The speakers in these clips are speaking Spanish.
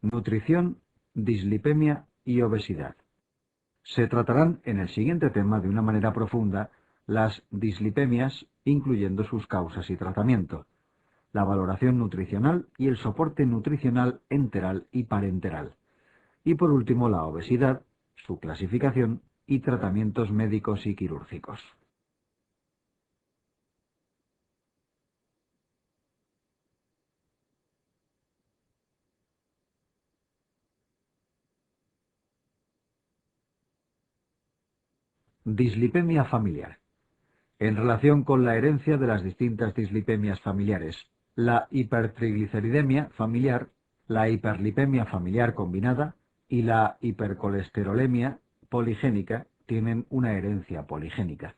Nutrición, dislipemia y obesidad. Se tratarán en el siguiente tema de una manera profunda las dislipemias, incluyendo sus causas y tratamiento, la valoración nutricional y el soporte nutricional enteral y parenteral, y por último la obesidad, su clasificación y tratamientos médicos y quirúrgicos. Dislipemia familiar. En relación con la herencia de las distintas dislipemias familiares, la hipertrigliceridemia familiar, la hiperlipemia familiar combinada y la hipercolesterolemia poligénica tienen una herencia poligénica.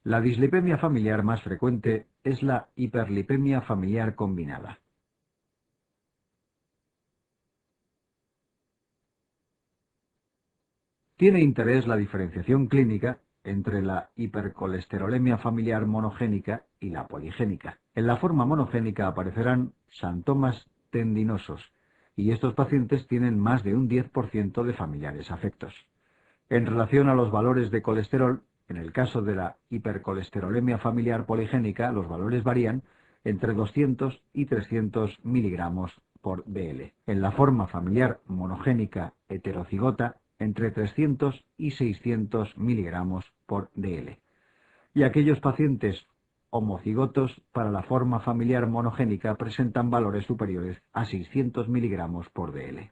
La dislipemia familiar más frecuente es la hiperlipemia familiar combinada. Tiene interés la diferenciación clínica entre la hipercolesterolemia familiar monogénica y la poligénica. En la forma monogénica aparecerán xantomas tendinosos y estos pacientes tienen más de un 10% de familiares afectos. En relación a los valores de colesterol, en el caso de la hipercolesterolemia familiar poligénica, los valores varían entre 200 y 300 miligramos por dl. En la forma familiar monogénica heterocigota, entre 300 y 600 miligramos por dl. Y aquellos pacientes homocigotos para la forma familiar monogénica presentan valores superiores a 600 miligramos por dl.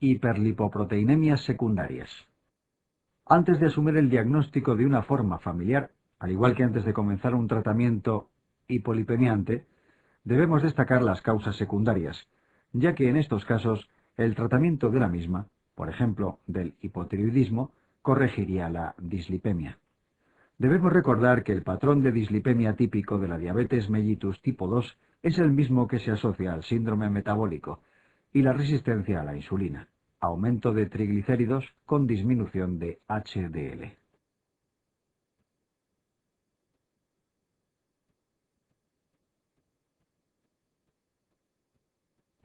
Hiperlipoproteinemias secundarias. Antes de asumir el diagnóstico de una forma familiar, al igual que antes de comenzar un tratamiento hipolipemiante, debemos destacar las causas secundarias, ya que en estos casos el tratamiento de la misma, por ejemplo del hipotiroidismo, corregiría la dislipemia. Debemos recordar que el patrón de dislipemia típico de la diabetes mellitus tipo 2 es el mismo que se asocia al síndrome metabólico y la resistencia a la insulina, aumento de triglicéridos con disminución de HDL.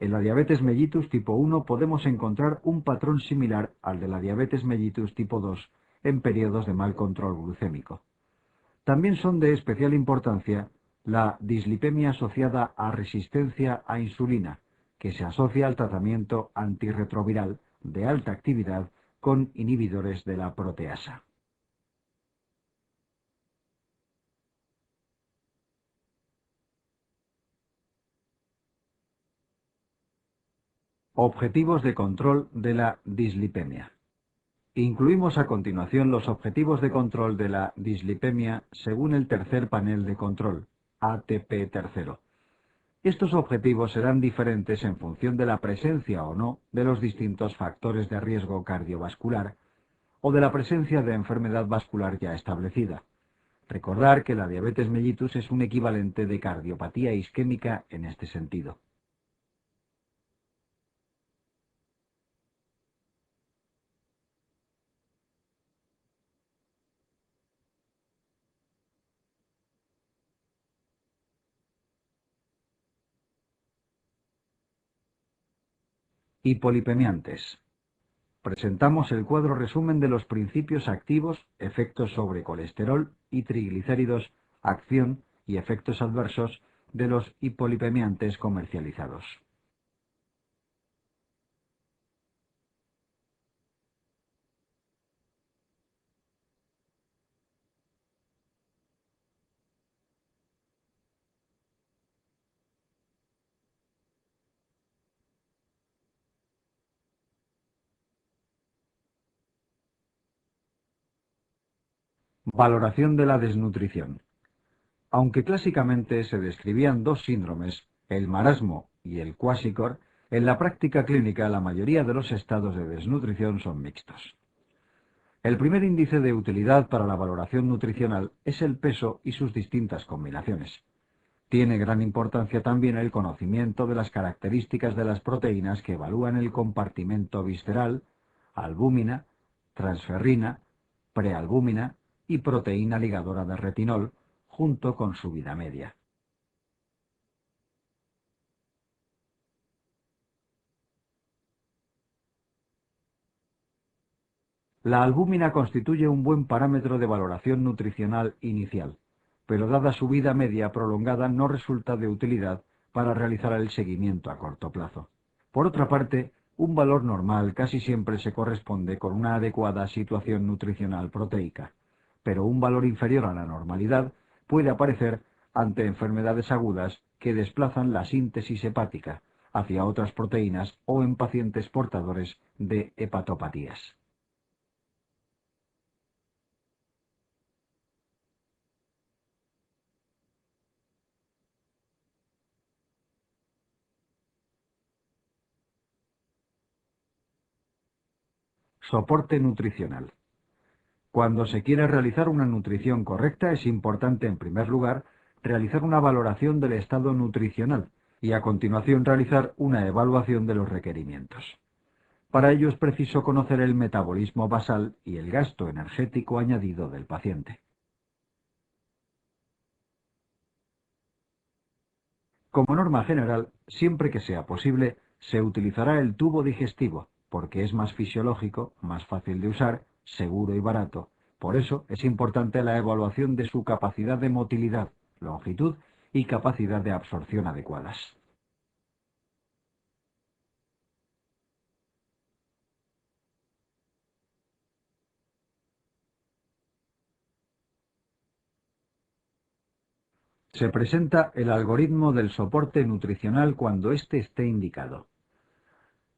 En la diabetes mellitus tipo 1 podemos encontrar un patrón similar al de la diabetes mellitus tipo 2 en periodos de mal control glucémico. También son de especial importancia la dislipemia asociada a resistencia a insulina, que se asocia al tratamiento antirretroviral de alta actividad con inhibidores de la proteasa. Objetivos de control de la dislipemia. Incluimos a continuación los objetivos de control de la dislipemia según el tercer panel de control, ATP tercero. Estos objetivos serán diferentes en función de la presencia o no de los distintos factores de riesgo cardiovascular o de la presencia de enfermedad vascular ya establecida. Recordar que la diabetes mellitus es un equivalente de cardiopatía isquémica en este sentido. Hipolipemiantes. Presentamos el cuadro resumen de los principios activos, efectos sobre colesterol y triglicéridos, acción y efectos adversos de los hipolipemiantes comercializados. Valoración de la desnutrición. Aunque clásicamente se describían dos síndromes, el marasmo y el cuásicor, en la práctica clínica la mayoría de los estados de desnutrición son mixtos. El primer índice de utilidad para la valoración nutricional es el peso y sus distintas combinaciones. Tiene gran importancia también el conocimiento de las características de las proteínas que evalúan el compartimento visceral, albúmina, transferrina, prealbúmina y proteína ligadora de retinol, junto con su vida media. La albúmina constituye un buen parámetro de valoración nutricional inicial, pero dada su vida media prolongada no resulta de utilidad para realizar el seguimiento a corto plazo. Por otra parte, un valor normal casi siempre se corresponde con una adecuada situación nutricional proteica, pero un valor inferior a la normalidad puede aparecer ante enfermedades agudas que desplazan la síntesis hepática hacia otras proteínas o en pacientes portadores de hepatopatías. Soporte nutricional. Cuando se quiere realizar una nutrición correcta, es importante, en primer lugar, realizar una valoración del estado nutricional y a continuación realizar una evaluación de los requerimientos. Para ello es preciso conocer el metabolismo basal y el gasto energético añadido del paciente. Como norma general, siempre que sea posible, se utilizará el tubo digestivo, porque es más fisiológico, más fácil de usar, seguro y barato. Por eso es importante la evaluación de su capacidad de motilidad, longitud y capacidad de absorción adecuadas. Se presenta el algoritmo del soporte nutricional cuando éste esté indicado.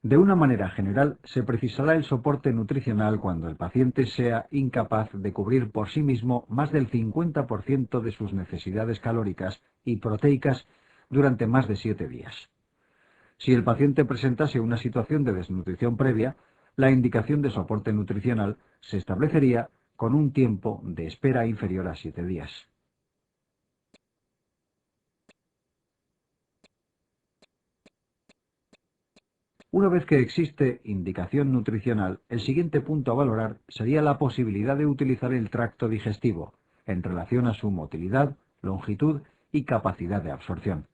De una manera general, se precisará el soporte nutricional cuando el paciente sea incapaz de cubrir por sí mismo más del 50% de sus necesidades calóricas y proteicas durante más de 7 días. Si el paciente presentase una situación de desnutrición previa, la indicación de soporte nutricional se establecería con un tiempo de espera inferior a 7 días. Una vez que existe indicación nutricional, el siguiente punto a valorar sería la posibilidad de utilizar el tracto digestivo en relación a su motilidad, longitud y capacidad de absorción.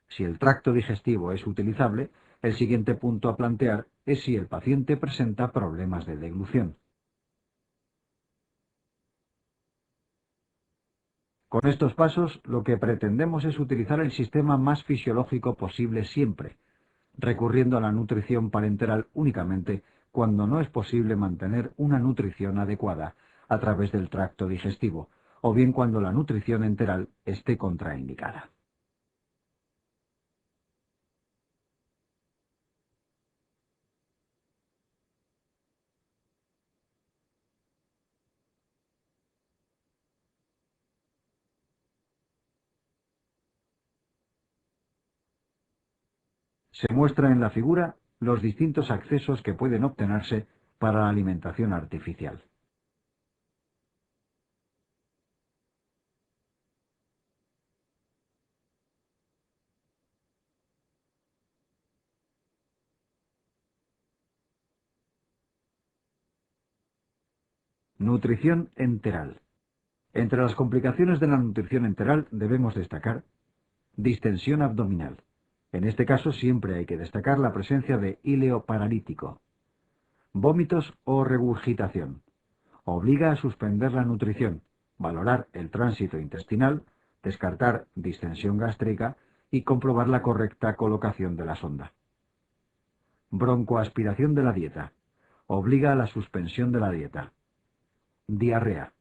Si el tracto digestivo es utilizable, el siguiente punto a plantear es si el paciente presenta problemas de deglución. Con estos pasos, lo que pretendemos es utilizar el sistema más fisiológico posible siempre, recurriendo a la nutrición parenteral únicamente cuando no es posible mantener una nutrición adecuada a través del tracto digestivo, o bien cuando la nutrición enteral esté contraindicada. Se muestra en la figura los distintos accesos que pueden obtenerse para la alimentación artificial. Nutrición enteral. Entre las complicaciones de la nutrición enteral debemos destacar distensión abdominal. En este caso siempre hay que destacar la presencia de híleo paralítico, vómitos o regurgitación. Obliga a suspender la nutrición, valorar el tránsito intestinal, descartar distensión gástrica y comprobar la correcta colocación de la sonda. Broncoaspiración de la dieta. Obliga a la suspensión de la dieta. Diarrea.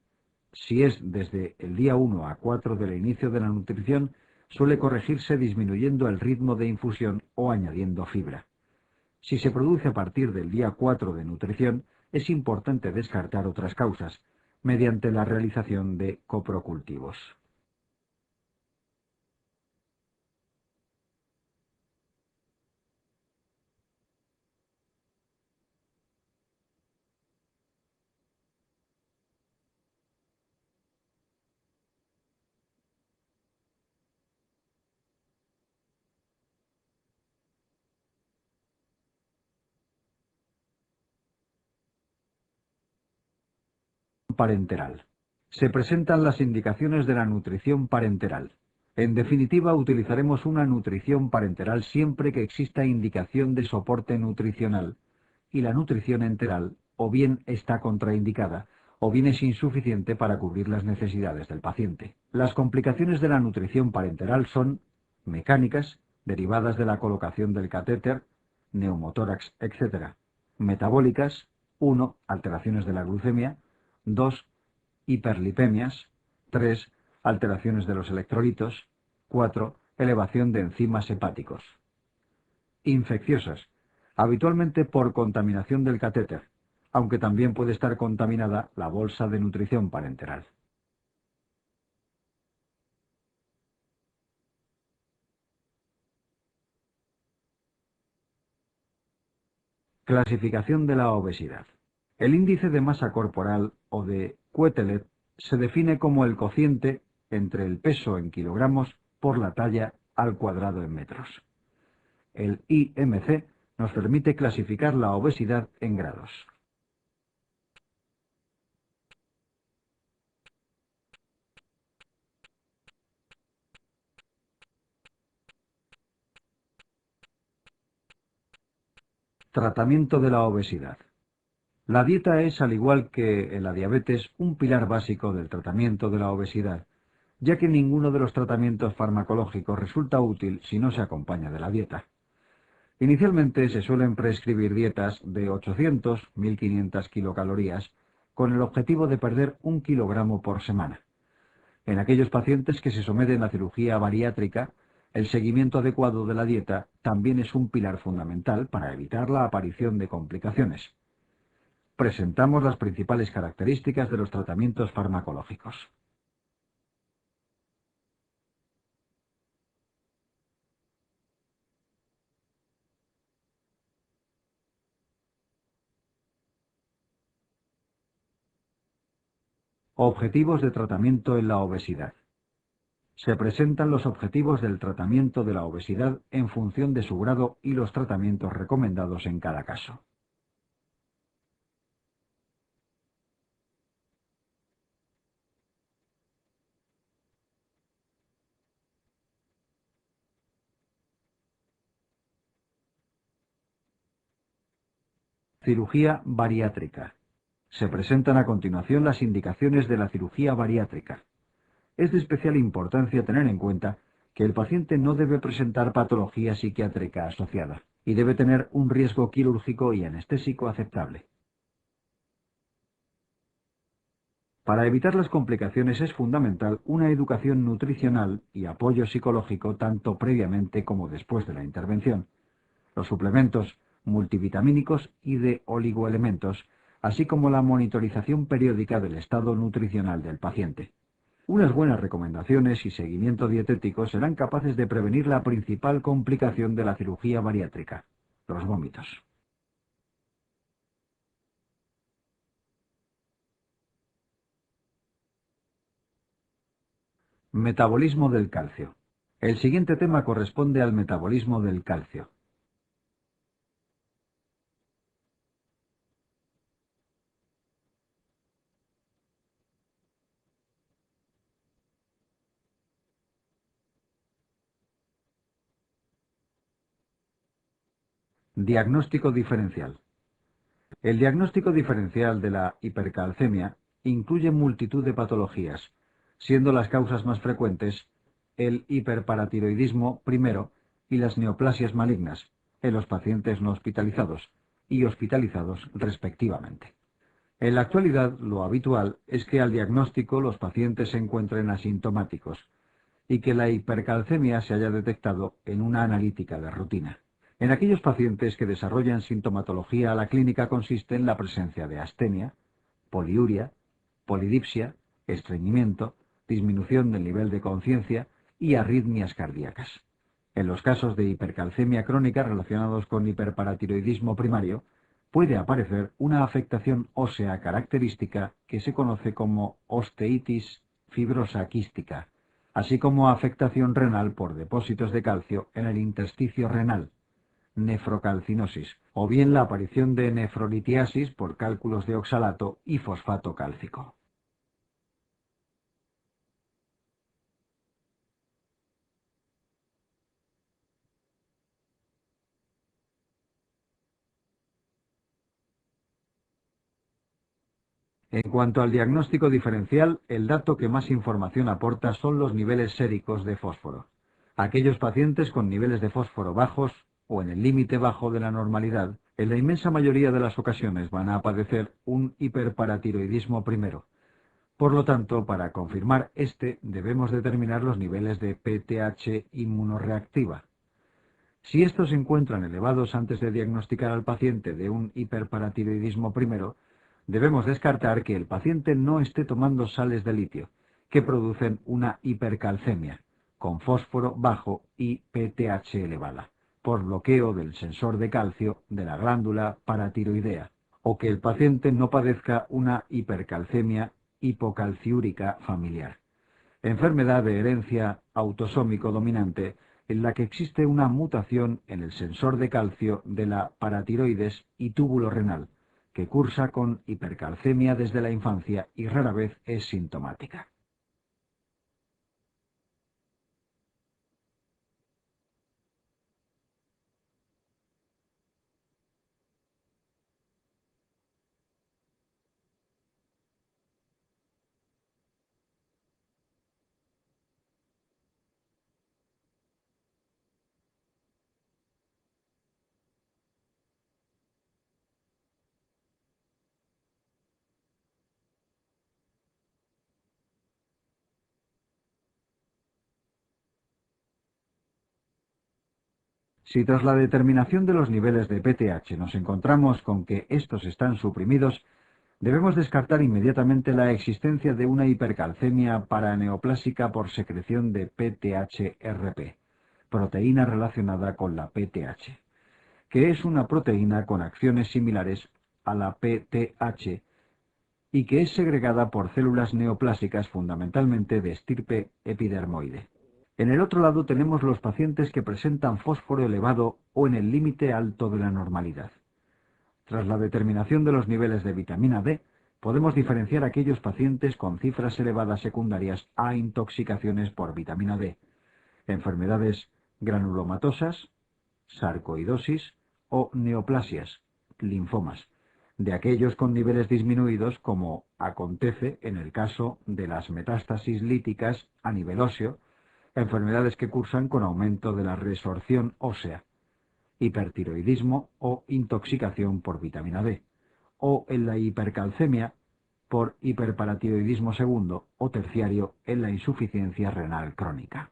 Si es desde el día 1 a 4 del inicio de la nutrición, suele corregirse disminuyendo el ritmo de infusión o añadiendo fibra. Si se produce a partir del día 4 de nutrición, es importante descartar otras causas, mediante la realización de coprocultivos. parenteral. Se presentan las indicaciones de la nutrición parenteral. En definitiva, utilizaremos una nutrición parenteral siempre que exista indicación de soporte nutricional, y la nutrición enteral o bien está contraindicada, o bien es insuficiente para cubrir las necesidades del paciente. Las complicaciones de la nutrición parenteral son mecánicas, derivadas de la colocación del catéter, neumotórax, etc. Metabólicas: 1. Alteraciones de la glucemia. 2. Hiperlipemias. 3. Alteraciones de los electrolitos. 4. Elevación de enzimas hepáticos. Infecciosas, habitualmente por contaminación del catéter, aunque también puede estar contaminada la bolsa de nutrición parenteral. Clasificación de la obesidad. El índice de masa corporal, o de Quetelet, se define como el cociente entre el peso en kilogramos por la talla al cuadrado en metros. El IMC nos permite clasificar la obesidad en grados. Tratamiento de la obesidad. La dieta es, al igual que en la diabetes, un pilar básico del tratamiento de la obesidad, ya que ninguno de los tratamientos farmacológicos resulta útil si no se acompaña de la dieta. Inicialmente se suelen prescribir dietas de 800-1500 kilocalorías con el objetivo de perder 1 kilogramo por semana. En aquellos pacientes que se someten a cirugía bariátrica, el seguimiento adecuado de la dieta también es un pilar fundamental para evitar la aparición de complicaciones. Presentamos las principales características de los tratamientos farmacológicos. Objetivos de tratamiento en la obesidad. Se presentan los objetivos del tratamiento de la obesidad en función de su grado y los tratamientos recomendados en cada caso. Cirugía bariátrica. Se presentan a continuación las indicaciones de la cirugía bariátrica. Es de especial importancia tener en cuenta que el paciente no debe presentar patología psiquiátrica asociada y debe tener un riesgo quirúrgico y anestésico aceptable. Para evitar las complicaciones es fundamental una educación nutricional y apoyo psicológico tanto previamente como después de la intervención. Los suplementos multivitamínicos y de oligoelementos, así como la monitorización periódica del estado nutricional del paciente. Unas buenas recomendaciones y seguimiento dietético serán capaces de prevenir la principal complicación de la cirugía bariátrica: los vómitos. Metabolismo del calcio. El siguiente tema corresponde al metabolismo del calcio. Diagnóstico diferencial. El diagnóstico diferencial de la hipercalcemia incluye multitud de patologías, siendo las causas más frecuentes el hiperparatiroidismo primero y las neoplasias malignas en los pacientes no hospitalizados y hospitalizados respectivamente. En la actualidad, lo habitual es que al diagnóstico los pacientes se encuentren asintomáticos y que la hipercalcemia se haya detectado en una analítica de rutina. En aquellos pacientes que desarrollan sintomatología, la clínica consiste en la presencia de astenia, poliuria, polidipsia, estreñimiento, disminución del nivel de conciencia y arritmias cardíacas. En los casos de hipercalcemia crónica relacionados con hiperparatiroidismo primario, puede aparecer una afectación ósea característica que se conoce como osteitis fibrosa quística, así como afectación renal por depósitos de calcio en el intersticio renal, nefrocalcinosis, o bien la aparición de nefrolitiasis por cálculos de oxalato y fosfato cálcico. En cuanto al diagnóstico diferencial, el dato que más información aporta son los niveles séricos de fósforo. Aquellos pacientes con niveles de fósforo bajos o en el límite bajo de la normalidad, en la inmensa mayoría de las ocasiones van a padecer un hiperparatiroidismo primero. Por lo tanto, para confirmar este, debemos determinar los niveles de PTH inmunorreactiva. Si estos se encuentran elevados antes de diagnosticar al paciente de un hiperparatiroidismo primero, debemos descartar que el paciente no esté tomando sales de litio, que producen una hipercalcemia, con fósforo bajo y PTH elevada, por bloqueo del sensor de calcio de la glándula paratiroidea, o que el paciente no padezca una hipercalcemia hipocalciúrica familiar, enfermedad de herencia autosómico dominante en la que existe una mutación en el sensor de calcio de la paratiroides y túbulo renal, que cursa con hipercalcemia desde la infancia y rara vez es sintomática. Si tras la determinación de los niveles de PTH nos encontramos con que estos están suprimidos, debemos descartar inmediatamente la existencia de una hipercalcemia paraneoplásica por secreción de PTHRP, proteína relacionada con la PTH, que es una proteína con acciones similares a la PTH y que es segregada por células neoplásicas fundamentalmente de estirpe epidermoide. En el otro lado tenemos los pacientes que presentan fósforo elevado o en el límite alto de la normalidad. Tras la determinación de los niveles de vitamina D, podemos diferenciar aquellos pacientes con cifras elevadas secundarias a intoxicaciones por vitamina D, enfermedades granulomatosas, sarcoidosis o neoplasias, linfomas, de aquellos con niveles disminuidos como acontece en el caso de las metástasis líticas a nivel óseo, enfermedades que cursan con aumento de la resorción ósea, hipertiroidismo o intoxicación por vitamina D, o en la hipercalcemia por hiperparatiroidismo segundo o terciario en la insuficiencia renal crónica.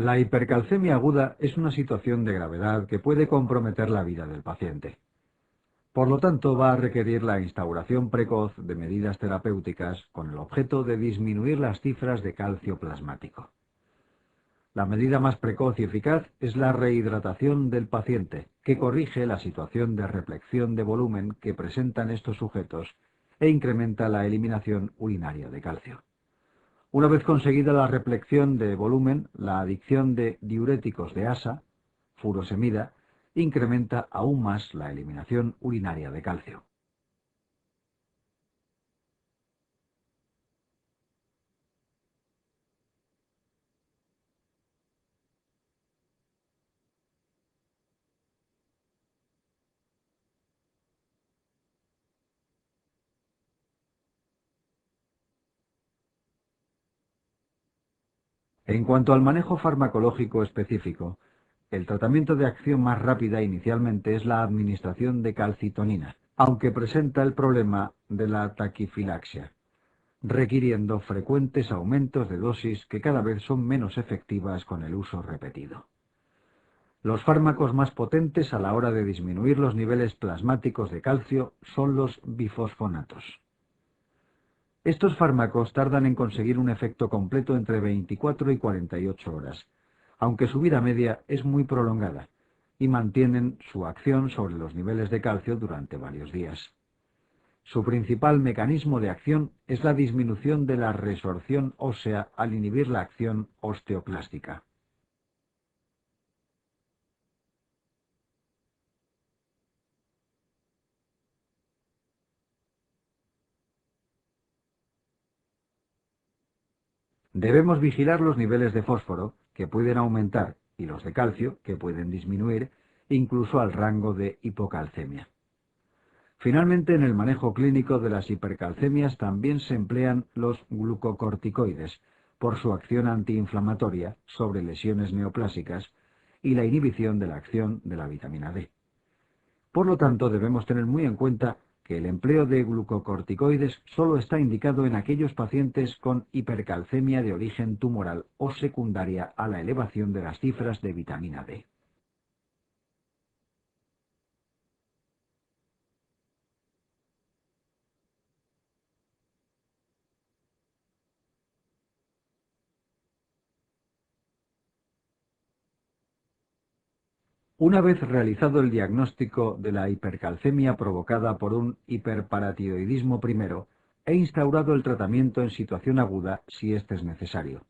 La hipercalcemia aguda es una situación de gravedad que puede comprometer la vida del paciente. Por lo tanto, va a requerir la instauración precoz de medidas terapéuticas con el objeto de disminuir las cifras de calcio plasmático. La medida más precoz y eficaz es la rehidratación del paciente, que corrige la situación de repleción de volumen que presentan estos sujetos e incrementa la eliminación urinaria de calcio. Una vez conseguida la repleción de volumen, la adicción de diuréticos de asa, furosemida, incrementa aún más la eliminación urinaria de calcio. En cuanto al manejo farmacológico específico, el tratamiento de acción más rápida inicialmente es la administración de calcitonina, aunque presenta el problema de la taquifilaxia, requiriendo frecuentes aumentos de dosis que cada vez son menos efectivas con el uso repetido. Los fármacos más potentes a la hora de disminuir los niveles plasmáticos de calcio son los bifosfonatos. Estos fármacos tardan en conseguir un efecto completo entre 24 y 48 horas, aunque su vida media es muy prolongada, y mantienen su acción sobre los niveles de calcio durante varios días. Su principal mecanismo de acción es la disminución de la resorción ósea al inhibir la acción osteoclástica. Debemos vigilar los niveles de fósforo, que pueden aumentar, y los de calcio, que pueden disminuir, incluso al rango de hipocalcemia. Finalmente, en el manejo clínico de las hipercalcemias también se emplean los glucocorticoides, por su acción antiinflamatoria sobre lesiones neoplásicas y la inhibición de la acción de la vitamina D. Por lo tanto, debemos tener muy en cuenta que el empleo de glucocorticoides solo está indicado en aquellos pacientes con hipercalcemia de origen tumoral o secundaria a la elevación de las cifras de vitamina D. Una vez realizado el diagnóstico de la hipercalcemia provocada por un hiperparatiroidismo primero, he instaurado el tratamiento en situación aguda si éste es necesario.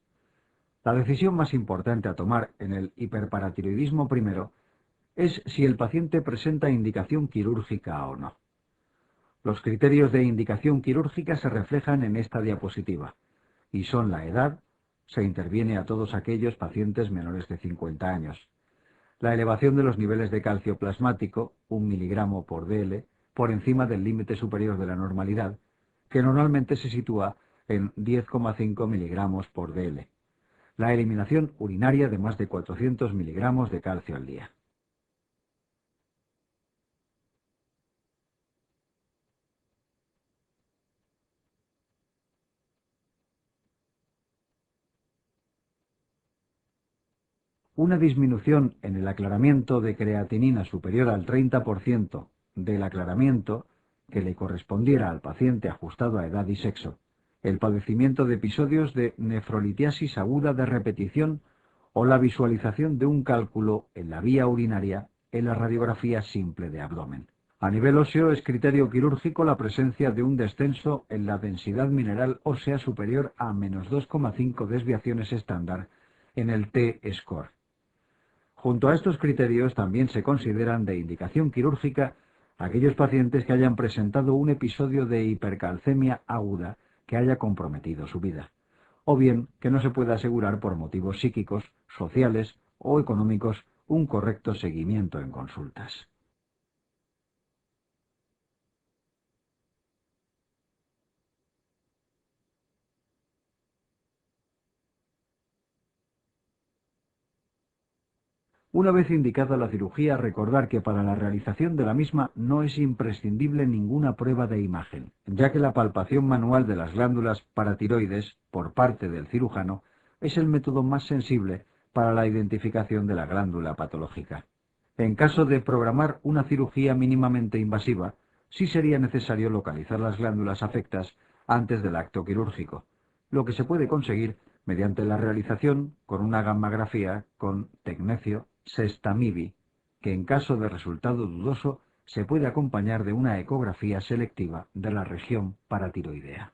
La decisión más importante a tomar en el hiperparatiroidismo primero es si el paciente presenta indicación quirúrgica o no. Los criterios de indicación quirúrgica se reflejan en esta diapositiva, y son la edad, se interviene a todos aquellos pacientes menores de 50 años, la elevación de los niveles de calcio plasmático, 1 miligramo por dl, por encima del límite superior de la normalidad, que normalmente se sitúa en 10,5 miligramos por dl, la eliminación urinaria de más de 400 miligramos de calcio al día. Una disminución en el aclaramiento de creatinina superior al 30% del aclaramiento que le correspondiera al paciente ajustado a edad y sexo, el padecimiento de episodios de nefrolitiasis aguda de repetición o la visualización de un cálculo en la vía urinaria en la radiografía simple de abdomen. A nivel óseo es criterio quirúrgico la presencia de un descenso en la densidad mineral ósea superior a menos 2,5 desviaciones estándar en el T-score. Junto a estos criterios también se consideran de indicación quirúrgica aquellos pacientes que hayan presentado un episodio de hipercalcemia aguda que haya comprometido su vida, o bien que no se pueda asegurar por motivos psíquicos, sociales o económicos un correcto seguimiento en consultas. Una vez indicada la cirugía, recordar que para la realización de la misma no es imprescindible ninguna prueba de imagen, ya que la palpación manual de las glándulas paratiroides por parte del cirujano es el método más sensible para la identificación de la glándula patológica. En caso de programar una cirugía mínimamente invasiva, sí sería necesario localizar las glándulas afectas antes del acto quirúrgico, lo que se puede conseguir mediante la realización con una gammagrafía con tecnecio sestamibi, que en caso de resultado dudoso se puede acompañar de una ecografía selectiva de la región paratiroidea.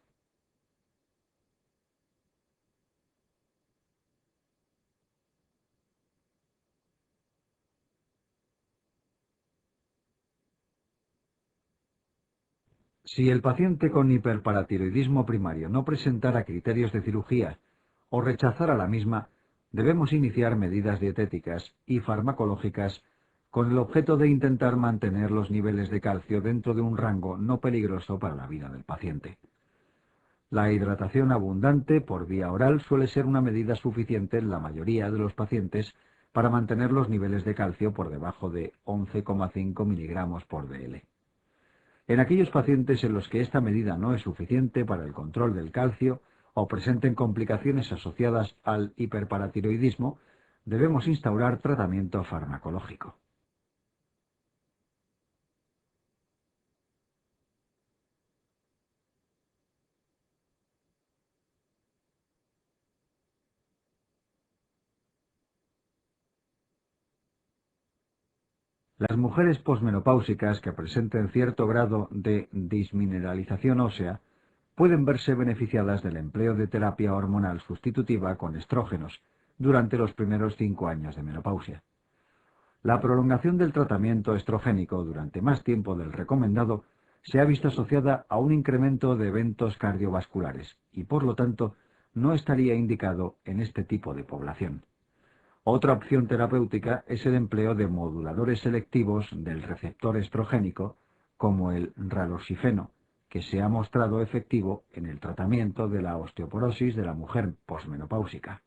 Si el paciente con hiperparatiroidismo primario no presentara criterios de cirugía o rechazara la misma, debemos iniciar medidas dietéticas y farmacológicas con el objeto de intentar mantener los niveles de calcio dentro de un rango no peligroso para la vida del paciente. La hidratación abundante por vía oral suele ser una medida suficiente en la mayoría de los pacientes para mantener los niveles de calcio por debajo de 11,5 miligramos por dl. En aquellos pacientes en los que esta medida no es suficiente para el control del calcio o presenten complicaciones asociadas al hiperparatiroidismo, debemos instaurar tratamiento farmacológico. Las mujeres posmenopáusicas que presenten cierto grado de dismineralización ósea pueden verse beneficiadas del empleo de terapia hormonal sustitutiva con estrógenos durante los primeros 5 años de menopausia. La prolongación del tratamiento estrogénico durante más tiempo del recomendado se ha visto asociada a un incremento de eventos cardiovasculares y, por lo tanto, no estaría indicado en este tipo de población. Otra opción terapéutica es el empleo de moduladores selectivos del receptor estrogénico, como el raloxifeno, que se ha mostrado efectivo en el tratamiento de la osteoporosis de la mujer posmenopáusica.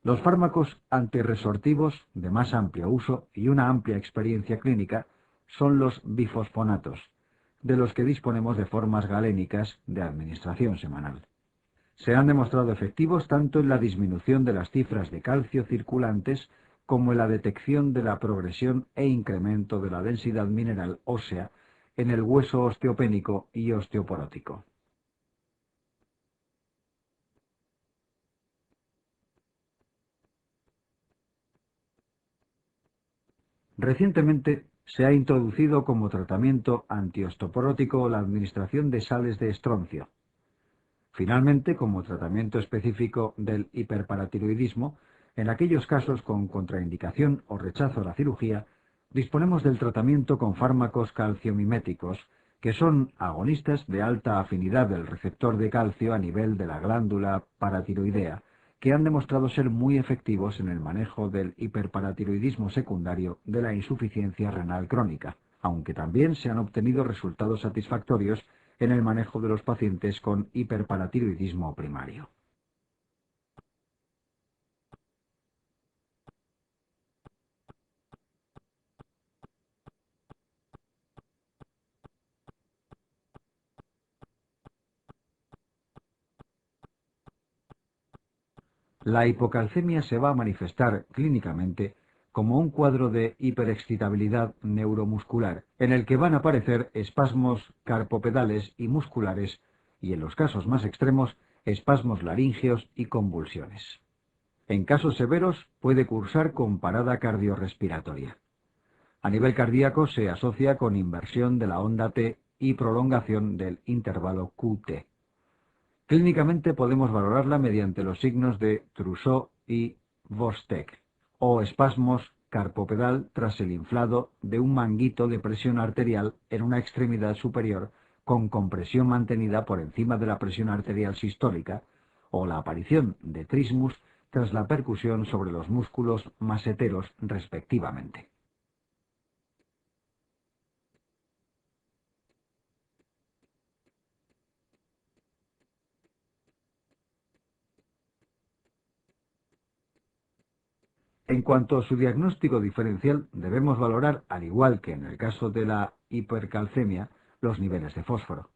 Los fármacos antirresortivos de más amplio uso y una amplia experiencia clínica son los bifosfonatos, de los que disponemos de formas galénicas de administración semanal. Se han demostrado efectivos tanto en la disminución de las cifras de calcio circulantes como en la detección de la progresión e incremento de la densidad mineral ósea en el hueso osteopénico y osteoporótico. Recientemente se ha introducido como tratamiento antiosteoporótico la administración de sales de estroncio. Finalmente, como tratamiento específico del hiperparatiroidismo, en aquellos casos con contraindicación o rechazo a la cirugía, disponemos del tratamiento con fármacos calciomiméticos, que son agonistas de alta afinidad del receptor de calcio a nivel de la glándula paratiroidea, que han demostrado ser muy efectivos en el manejo del hiperparatiroidismo secundario de la insuficiencia renal crónica, aunque también se han obtenido resultados satisfactorios en el manejo de los pacientes con hiperparatiroidismo primario. La hipocalcemia se va a manifestar clínicamente como un cuadro de hiperexcitabilidad neuromuscular, en el que van a aparecer espasmos carpopedales y musculares, y en los casos más extremos, espasmos laríngeos y convulsiones. En casos severos puede cursar con parada cardiorrespiratoria. A nivel cardíaco se asocia con inversión de la onda T y prolongación del intervalo QT. Clínicamente podemos valorarla mediante los signos de Trousseau y Vostek, o espasmos carpopedal tras el inflado de un manguito de presión arterial en una extremidad superior con compresión mantenida por encima de la presión arterial sistólica, o la aparición de trismus tras la percusión sobre los músculos maseteros respectivamente. En cuanto a su diagnóstico diferencial, debemos valorar, al igual que en el caso de la hipercalcemia, los niveles de fósforo.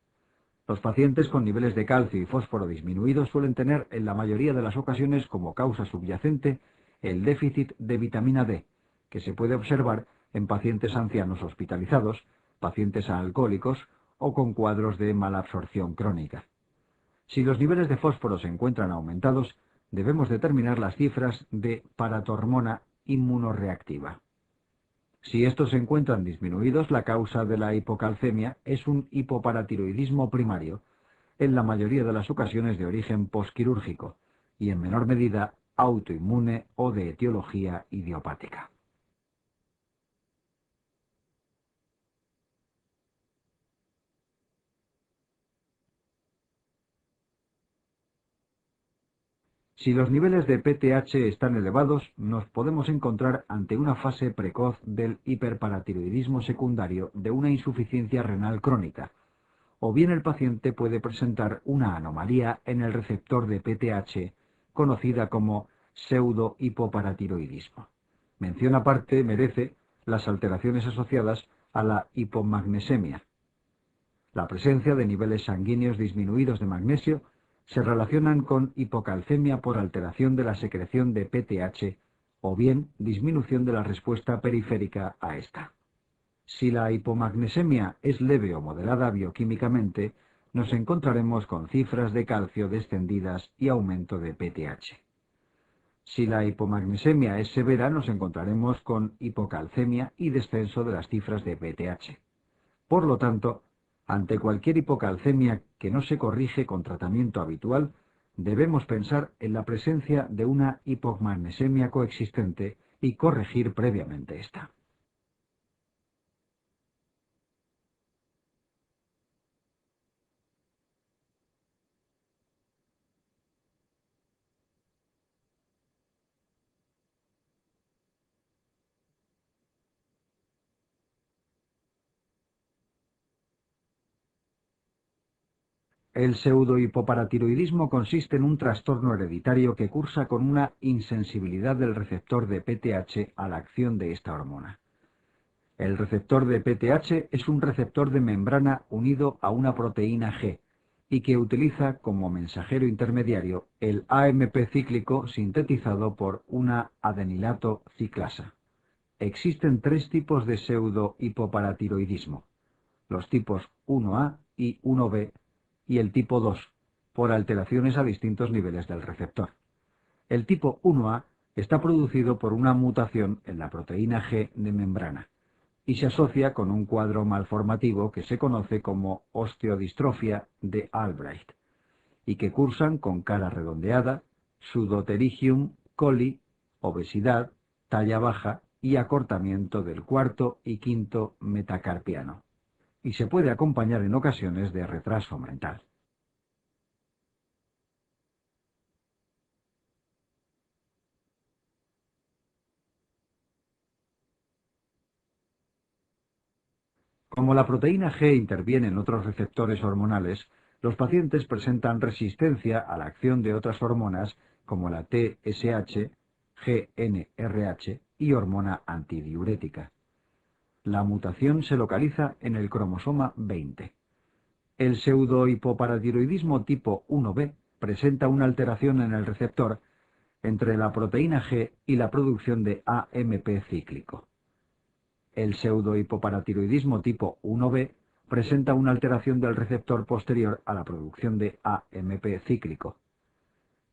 Los pacientes con niveles de calcio y fósforo disminuidos suelen tener en la mayoría de las ocasiones como causa subyacente el déficit de vitamina D, que se puede observar en pacientes ancianos hospitalizados, pacientes alcohólicos o con cuadros de malabsorción crónica. Si los niveles de fósforo se encuentran aumentados, debemos determinar las cifras de paratormona inmunorreactiva. Si estos se encuentran disminuidos, la causa de la hipocalcemia es un hipoparatiroidismo primario, en la mayoría de las ocasiones de origen posquirúrgico, y en menor medida autoinmune o de etiología idiopática. Si los niveles de PTH están elevados, nos podemos encontrar ante una fase precoz del hiperparatiroidismo secundario de una insuficiencia renal crónica, o bien el paciente puede presentar una anomalía en el receptor de PTH, conocida como pseudohipoparatiroidismo. Mención aparte merece las alteraciones asociadas a la hipomagnesemia. La presencia de niveles sanguíneos disminuidos de magnesio se relacionan con hipocalcemia por alteración de la secreción de PTH o bien disminución de la respuesta periférica a esta. Si la hipomagnesemia es leve o moderada bioquímicamente, nos encontraremos con cifras de calcio descendidas y aumento de PTH. Si la hipomagnesemia es severa, nos encontraremos con hipocalcemia y descenso de las cifras de PTH. Por lo tanto, ante cualquier hipocalcemia que no se corrige con tratamiento habitual, debemos pensar en la presencia de una hipomagnesemia coexistente y corregir previamente esta. El pseudohipoparatiroidismo consiste en un trastorno hereditario que cursa con una insensibilidad del receptor de PTH a la acción de esta hormona. El receptor de PTH es un receptor de membrana unido a una proteína G y que utiliza como mensajero intermediario el AMP cíclico sintetizado por una adenilato ciclasa. Existen tres tipos de pseudohipoparatiroidismo: los tipos 1A y 1B y el tipo 2, por alteraciones a distintos niveles del receptor. El tipo 1A está producido por una mutación en la proteína G de membrana y se asocia con un cuadro malformativo que se conoce como osteodistrofia de Albright y que cursan con cara redondeada, pseudopterygium coli, obesidad, talla baja y acortamiento del cuarto y quinto metacarpiano, y se puede acompañar en ocasiones de retraso mental. Como la proteína G interviene en otros receptores hormonales, los pacientes presentan resistencia a la acción de otras hormonas como la TSH, GnRH y hormona antidiurética. La mutación se localiza en el cromosoma 20. El pseudohipoparatiroidismo tipo 1B presenta una alteración en el receptor entre la proteína G y la producción de AMP cíclico. El pseudohipoparatiroidismo tipo 1B presenta una alteración del receptor posterior a la producción de AMP cíclico.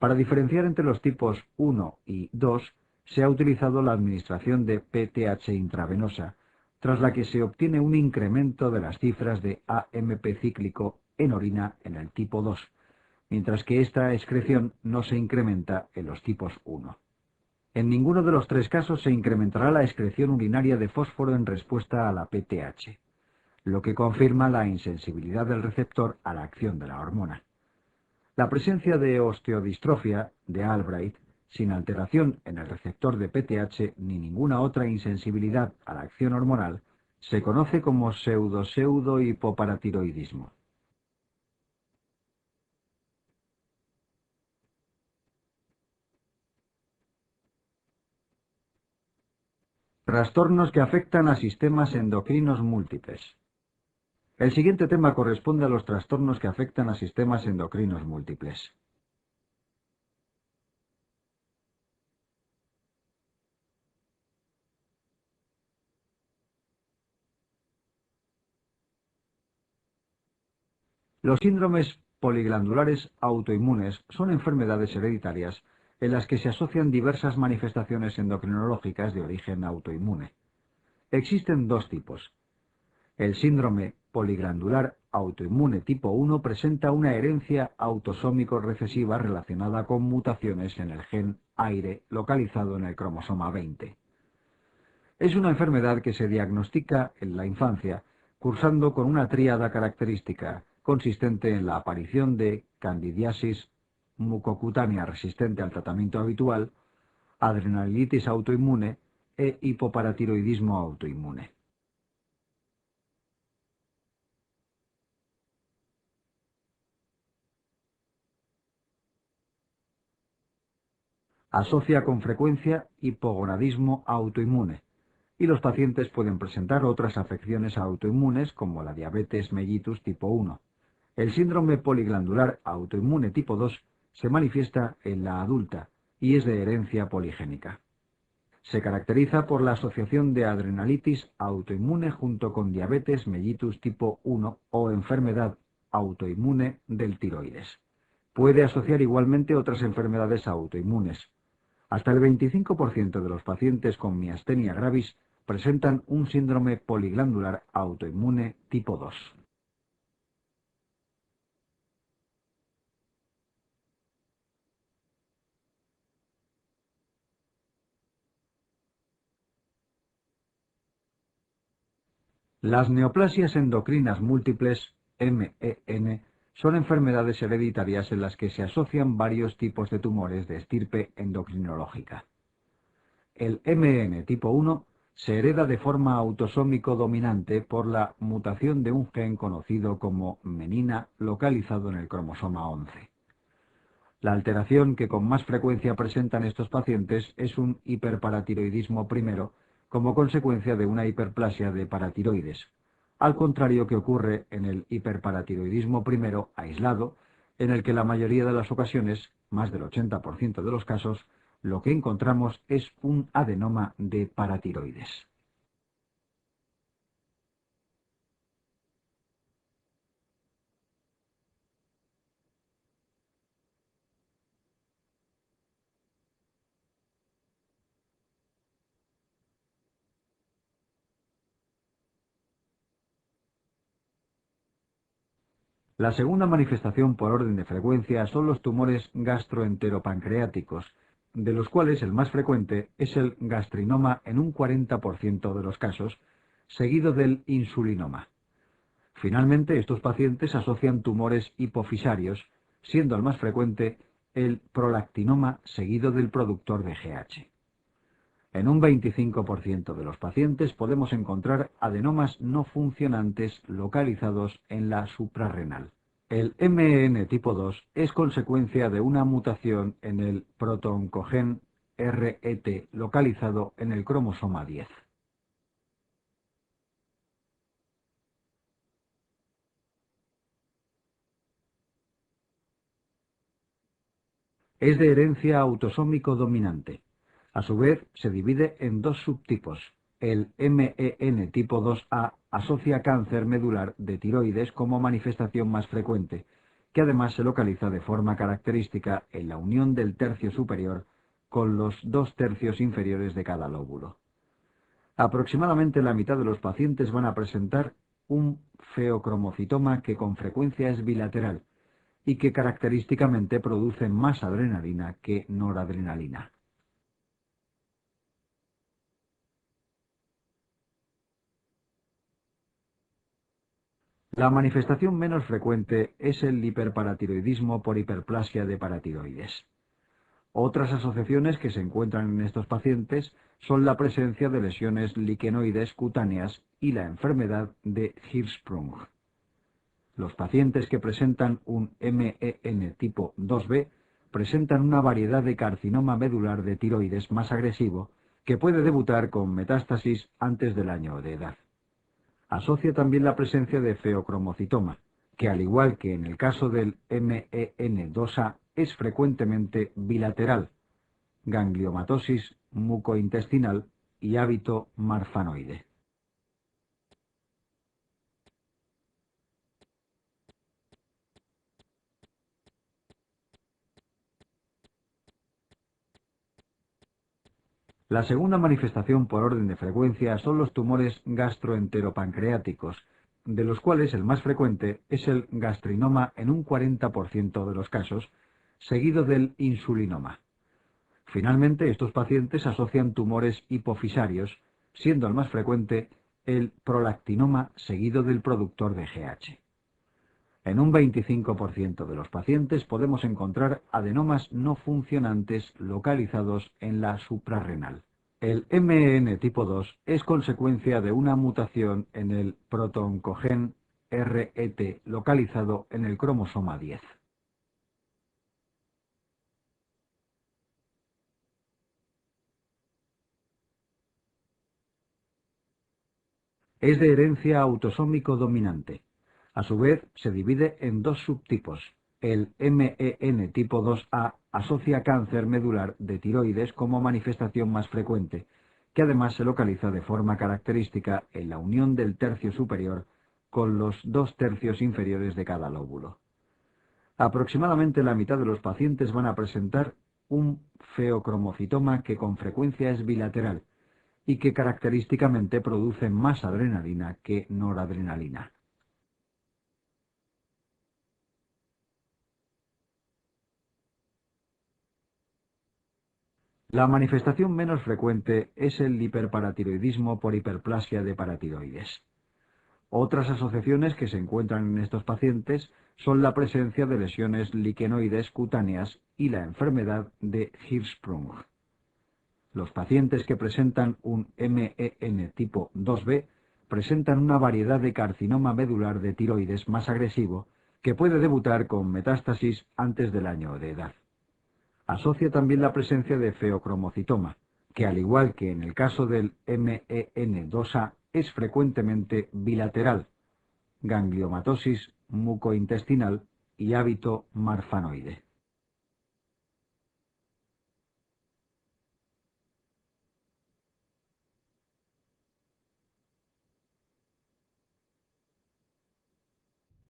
Para diferenciar entre los tipos 1 y 2, se ha utilizado la administración de PTH intravenosa, tras la que se obtiene un incremento de las cifras de AMP cíclico en orina en el tipo 2, mientras que esta excreción no se incrementa en los tipos 1. En ninguno de los tres casos se incrementará la excreción urinaria de fósforo en respuesta a la PTH, lo que confirma la insensibilidad del receptor a la acción de la hormona. La presencia de osteodistrofia de Albright, sin alteración en el receptor de PTH ni ninguna otra insensibilidad a la acción hormonal, se conoce como pseudo-hipoparatiroidismo. Trastornos que afectan a sistemas endocrinos múltiples. El siguiente tema corresponde a los trastornos que afectan a sistemas endocrinos múltiples. Los síndromes poliglandulares autoinmunes son enfermedades hereditarias en las que se asocian diversas manifestaciones endocrinológicas de origen autoinmune. Existen dos tipos. El síndrome poliglandular autoinmune tipo 1 presenta una herencia autosómico recesiva relacionada con mutaciones en el gen AIRE localizado en el cromosoma 20. Es una enfermedad que se diagnostica en la infancia, cursando con una tríada característica consistente en la aparición de candidiasis mucocutánea resistente al tratamiento habitual, adrenalitis autoinmune e hipoparatiroidismo autoinmune. Asocia con frecuencia hipogonadismo autoinmune, y los pacientes pueden presentar otras afecciones autoinmunes como la diabetes mellitus tipo 1. El síndrome poliglandular autoinmune tipo 2 se manifiesta en la adulta y es de herencia poligénica. Se caracteriza por la asociación de adrenalitis autoinmune junto con diabetes mellitus tipo 1 o enfermedad autoinmune del tiroides. Puede asociar igualmente otras enfermedades autoinmunes. Hasta el 25% de los pacientes con miastenia gravis presentan un síndrome poliglandular autoinmune tipo 2. Las neoplasias endocrinas múltiples, MEN, son enfermedades hereditarias en las que se asocian varios tipos de tumores de estirpe endocrinológica. El MEN tipo 1 Se hereda de forma autosómico dominante por la mutación de un gen conocido como menina localizado en el cromosoma 11. La alteración que con más frecuencia presentan estos pacientes es un hiperparatiroidismo primero como consecuencia de una hiperplasia de paratiroides, al contrario que ocurre en el hiperparatiroidismo primero aislado, en el que la mayoría de las ocasiones, más del 80% de los casos, lo que encontramos es un adenoma de paratiroides. La segunda manifestación por orden de frecuencia son los tumores gastroenteropancreáticos, de los cuales el más frecuente es el gastrinoma en un 40% de los casos, seguido del insulinoma. Finalmente, estos pacientes asocian tumores hipofisarios, siendo el más frecuente el prolactinoma seguido del productor de GH. En un 25% de los pacientes podemos encontrar adenomas no funcionantes localizados en la suprarrenal. El MEN tipo 2 es consecuencia de una mutación en el protooncogen RET localizado en el cromosoma 10. Es de herencia autosómico dominante. A su vez, se divide en dos subtipos. El MEN tipo 2A asocia cáncer medular de tiroides como manifestación más frecuente, que además se localiza de forma característica en la unión del tercio superior con los dos tercios inferiores de cada lóbulo. Aproximadamente la mitad de los pacientes van a presentar un feocromocitoma que con frecuencia es bilateral y que característicamente produce más adrenalina que noradrenalina. La manifestación menos frecuente es el hiperparatiroidismo por hiperplasia de paratiroides. Otras asociaciones que se encuentran en estos pacientes son la presencia de lesiones liquenoides cutáneas y la enfermedad de Hirschsprung. Los pacientes que presentan un MEN tipo 2B presentan una variedad de carcinoma medular de tiroides más agresivo que puede debutar con metástasis antes del año de edad. Asocia también la presencia de feocromocitoma, que al igual que en el caso del MEN2A es frecuentemente bilateral, gangliomatosis mucointestinal y hábito marfanoide. La segunda manifestación por orden de frecuencia son los tumores gastroenteropancreáticos, de los cuales el más frecuente es el gastrinoma en un 40% de los casos, seguido del insulinoma. Finalmente, estos pacientes asocian tumores hipofisarios, siendo el más frecuente el prolactinoma seguido del productor de GH. En un 25% de los pacientes podemos encontrar adenomas no funcionantes localizados en la suprarrenal. El MEN tipo 2 es consecuencia de una mutación en el protooncogen RET localizado en el cromosoma 10. Es de herencia autosómico dominante. A su vez, se divide en dos subtipos. El MEN tipo 2A asocia cáncer medular de tiroides como manifestación más frecuente, que además se localiza de forma característica en la unión del tercio superior con los dos tercios inferiores de cada lóbulo. Aproximadamente la mitad de los pacientes van a presentar un feocromocitoma que con frecuencia es bilateral y que característicamente produce más adrenalina que noradrenalina. La manifestación menos frecuente es el hiperparatiroidismo por hiperplasia de paratiroides. Otras asociaciones que se encuentran en estos pacientes son la presencia de lesiones liquenoides cutáneas y la enfermedad de Hirschsprung. Los pacientes que presentan un MEN tipo 2B presentan una variedad de carcinoma medular de tiroides más agresivo que puede debutar con metástasis antes del año de edad. Asocia también la presencia de feocromocitoma, que al igual que en el caso del MEN2A es frecuentemente bilateral, gangliomatosis mucointestinal y hábito marfanoide.